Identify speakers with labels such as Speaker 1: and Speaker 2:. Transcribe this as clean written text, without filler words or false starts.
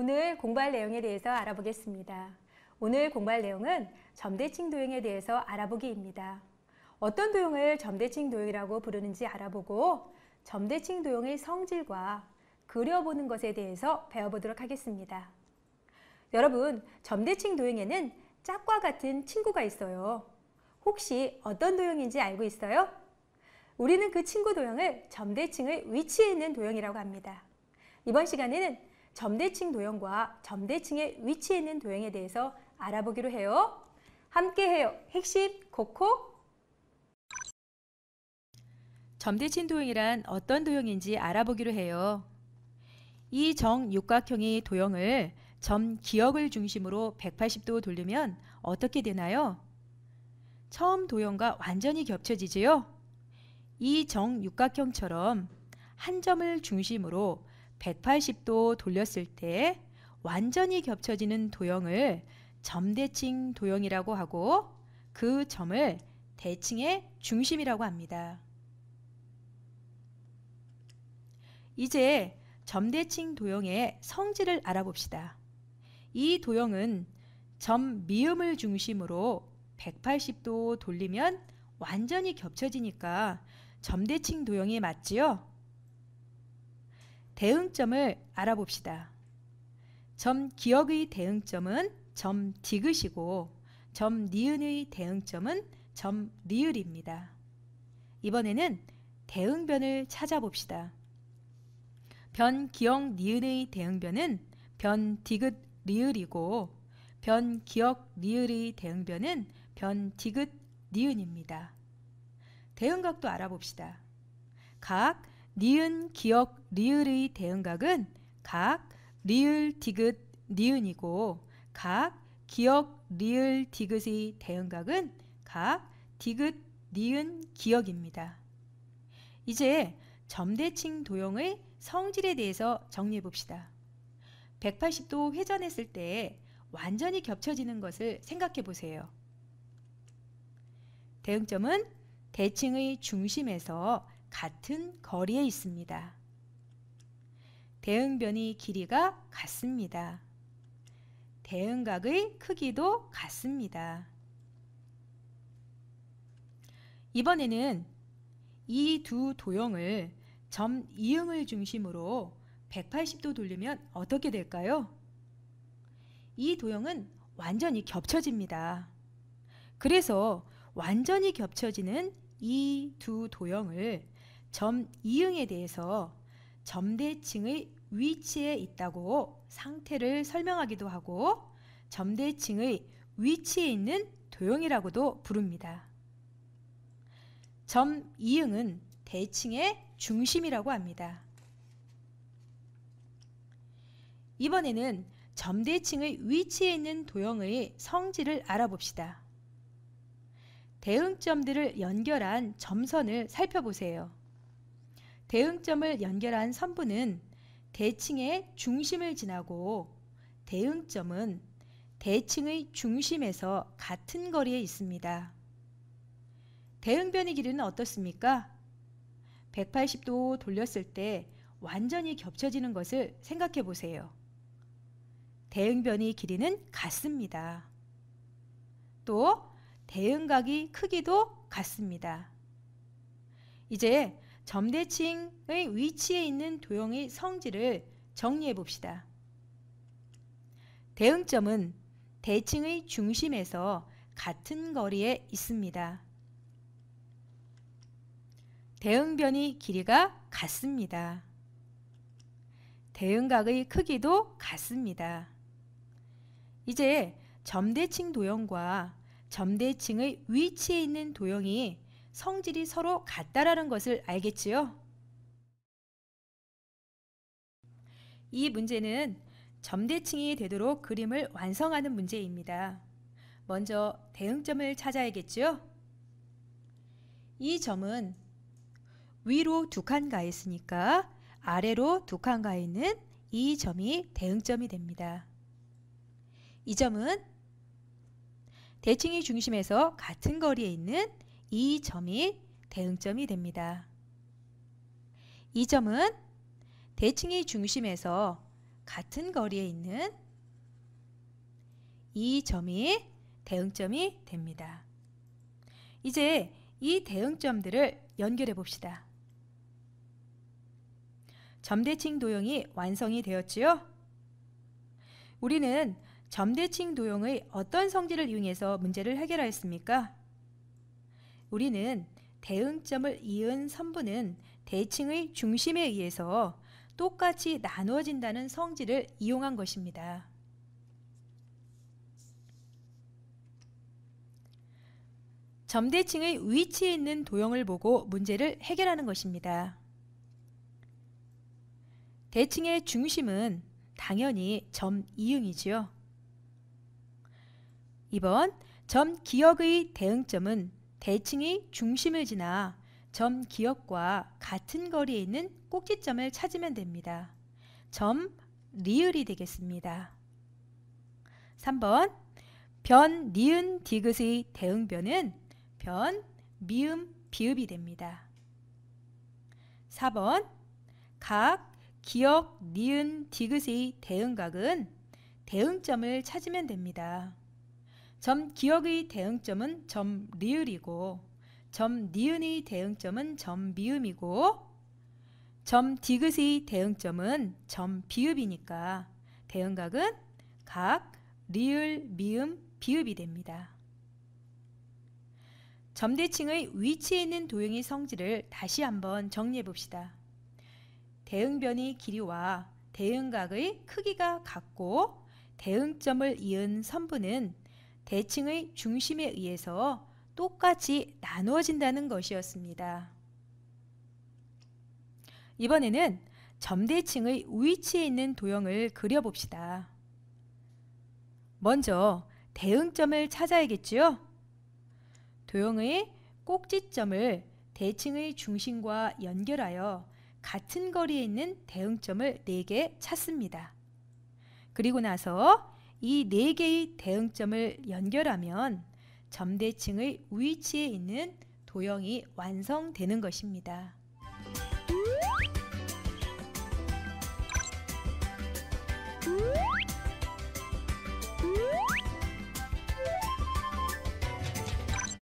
Speaker 1: 오늘 공부할 내용에 대해서 알아보겠습니다. 오늘 공부할 내용은 점대칭 도형에 대해서 알아보기입니다. 어떤 도형을 점대칭 도형이라고 부르는지 알아보고 점대칭 도형의 성질과 그려보는 것에 대해서 배워보도록 하겠습니다. 여러분, 점대칭 도형에는 짝과 같은 친구가 있어요. 혹시 어떤 도형인지 알고 있어요? 우리는 그 친구 도형을 점대칭의 위치에 있는 도형이라고 합니다. 이번 시간에는 점대칭 도형과 점대칭의 위치에 있는 도형에 대해서 알아보기로 해요. 함께 해요. 핵심 코코. 점대칭 도형이란 어떤 도형인지 알아보기로 해요. 이 정육각형의 도형을 점 기역을 중심으로 180도 돌리면 어떻게 되나요? 처음 도형과 완전히 겹쳐지지요? 이 정육각형처럼 한 점을 중심으로 180도 돌렸을 때 완전히 겹쳐지는 도형을 점대칭 도형이라고 하고 그 점을 대칭의 중심이라고 합니다. 이제 점대칭 도형의 성질을 알아봅시다. 이 도형은 점 미음을 중심으로 180도 돌리면 완전히 겹쳐지니까 점대칭 도형이 맞지요? 대응점을 알아봅시다. 점 기역의 대응점은 점 디귿이고 점 니은의 대응점은 점 리을입니다. 이번에는 대응변을 찾아봅시다. 변 기역 니은의 대응변은 변 디귿 리을이고 변 기역 리을의 대응변은 변 디귿 니은입니다. 대응각도 알아봅시다. 각 니은 기역 리을의 대응각은 각 리을 디귿 니은이고 각 기역 리을 디귿의 대응각은 각 디귿 니은 기역입니다. 이제 점대칭 도형의 성질에 대해서 정리해 봅시다. 180도 회전했을 때 완전히 겹쳐지는 것을 생각해 보세요. 대응점은 대칭의 중심에서 같은 거리에 있습니다. 대응변의 길이가 같습니다. 대응각의 크기도 같습니다. 이번에는 이 두 도형을 점 이응을 중심으로 180도 돌리면 어떻게 될까요? 이 도형은 완전히 겹쳐집니다. 그래서 완전히 겹쳐지는 이 두 도형을 점 이응에 대해서 점대칭의 위치에 있다고 상태를 설명하기도 하고 점대칭의 위치에 있는 도형이라고도 부릅니다. 점 이응은 대칭의 중심이라고 합니다. 이번에는 점대칭의 위치에 있는 도형의 성질을 알아봅시다. 대응점들을 연결한 점선을 살펴보세요. 대응점을 연결한 선분은 대칭의 중심을 지나고 대응점은 대칭의 중심에서 같은 거리에 있습니다. 대응변의 길이는 어떻습니까? 180도 돌렸을 때 완전히 겹쳐지는 것을 생각해 보세요. 대응변의 길이는 같습니다. 또 대응각의 크기도 같습니다. 이제 점대칭의 위치에 있는 도형의 성질을 정리해 봅시다. 대응점은 대칭의 중심에서 같은 거리에 있습니다. 대응변의 길이가 같습니다. 대응각의 크기도 같습니다. 이제 점대칭 도형과 점대칭의 위치에 있는 도형이 성질이 서로 같다라는 것을 알겠지요? 이 문제는 점대칭이 되도록 그림을 완성하는 문제입니다. 먼저 대응점을 찾아야겠지요? 이 점은 위로 두 칸 가 있으니까 아래로 두 칸 가 있는 이 점이 대응점이 됩니다. 이 점은 대칭의 중심에서 같은 거리에 있는 이 점이 대응점이 됩니다. 이 점은 대칭의 중심에서 같은 거리에 있는 이 점이 대응점이 됩니다. 이제 이 대응점들을 연결해 봅시다. 점대칭 도형이 완성이 되었지요? 우리는 점대칭 도형의 어떤 성질을 이용해서 문제를 해결하였습니까? 우리는 대응점을 이은 선분은 대칭의 중심에 의해서 똑같이 나누어진다는 성질을 이용한 것입니다. 점대칭의 위치에 있는 도형을 보고 문제를 해결하는 것입니다. 대칭의 중심은 당연히 점 이응이지요. 2번 점 기역의 대응점은 대칭의 중심을 지나 점 기역과 같은 거리에 있는 꼭지점을 찾으면 됩니다. 점 리을이 되겠습니다. 3번 변, 니은, 디귿의 대응변은 변, 미음, 비읍이 됩니다. 4번 각, 기역, 니은, 디귿의 대응각은 대응점을 찾으면 됩니다. 점 기역의 대응점은 점 리을이고 점 니은의 대응점은 점 미음이고 점 디귿의 대응점은 점 비읍이니까 대응각은 각, 리을, 미음, 비읍이 됩니다. 점대칭의 위치에 있는 도형의 성질을 다시 한번 정리해 봅시다. 대응변의 길이와 대응각의 크기가 같고 대응점을 이은 선분은 대칭의 중심에 의해서 똑같이 나누어진다는 것이었습니다. 이번에는 점대칭의 위치에 있는 도형을 그려봅시다. 먼저 대응점을 찾아야겠지요? 도형의 꼭지점을 대칭의 중심과 연결하여 같은 거리에 있는 대응점을 4개 찾습니다. 그리고 나서 이 4개의 대응점을 연결하면 점대칭의 위치에 있는 도형이 완성되는 것입니다.